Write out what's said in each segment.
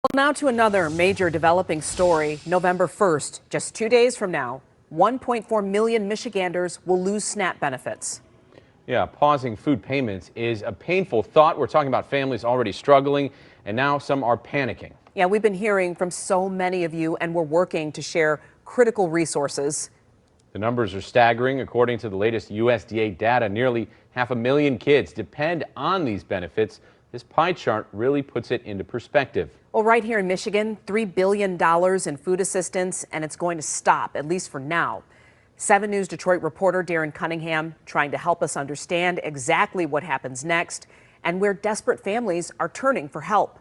Well, now to another major developing story. November 1st, just 2 days from now, 1.4 million Michiganders will lose SNAP benefits. Yeah, pausing food payments is a painful thought. We're talking about families already struggling, and now some are panicking. Yeah, we've been hearing from so many of you, and we're working to share critical resources. The numbers are staggering. According to the latest USDA data, nearly 500,000 kids depend on these benefits. This pie chart really puts it into perspective. Well, right here in Michigan, $3 billion in food assistance, and it's going to stop, at least for now. 7 News Detroit reporter Darren Cunningham trying to help us understand exactly what happens next and where desperate families are turning for help.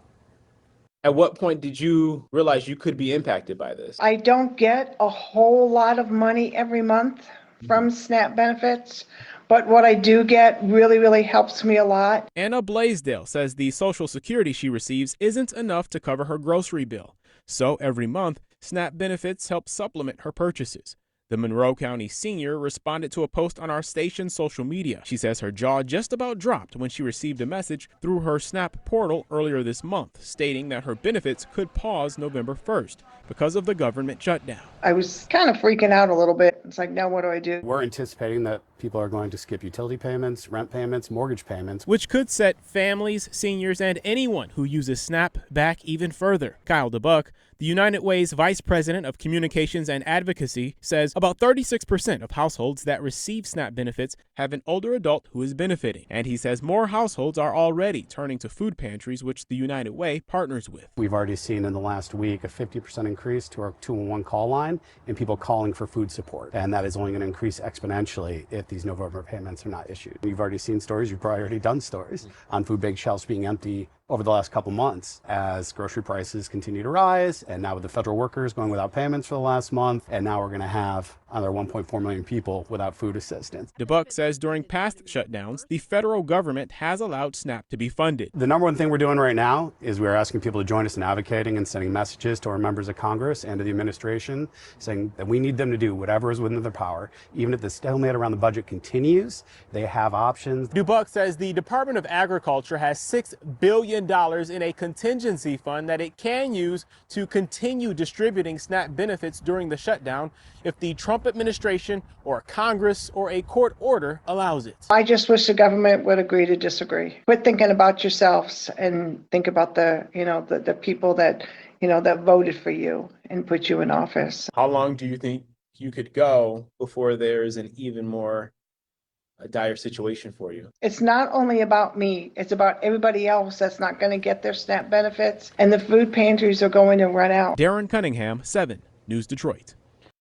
At what point did you realize you could be impacted by this? I don't get a whole lot of money every month from SNAP benefits, but what I do get really helps me a lot. Anna Blaisdell says the Social Security she receives isn't enough to cover her grocery bill. So every month, SNAP benefits help supplement her purchases. The Monroe County senior responded to a post on our station's social media. She says her jaw just about dropped when she received a message through her SNAP portal earlier this month, stating that her benefits could pause November 1st because of the government shutdown. I was kind of freaking out a little bit. It's like, now what do I do? We're anticipating that people are going to skip utility payments, rent payments, mortgage payments, which could set families, seniors, and anyone who uses SNAP back even further. Kyle DeBuck, the United Way's Vice President of Communications and Advocacy, says about 36% of households that receive SNAP benefits have an older adult who is benefiting. And he says more households are already turning to food pantries, which the United Way partners with. We've already seen in the last week a 50% increase to our 211 call line and people calling for food support. And that is only going to increase exponentially if these November payments are not issued. You've already seen stories, you've probably already done stories on food bank shelves being empty over the last couple months as grocery prices continue to rise, and now with the federal workers going without payments for the last month, and now we're going to have another 1.4 million people without food assistance. DeBuck says during past shutdowns, the federal government has allowed SNAP to be funded. The number one thing we're doing right now is we're asking people to join us in advocating and sending messages to our members of Congress and to the administration saying that we need them to do whatever is within their power. Even if the stalemate around the budget continues, they have options. DeBuck says the Department of Agriculture has $6 billion in a contingency fund that it can use to continue distributing SNAP benefits during the shutdown if the Trump administration or Congress or a court order allows it. I just wish the government would agree to disagree. Quit thinking about yourselves and think about the people that, that voted for you and put you in office. How long do you think you could go before there's an even more dire situation for you? It's not only about me, it's about everybody else that's not going to get their SNAP benefits, and the food pantries are going to run out. Darren Cunningham, 7 News Detroit.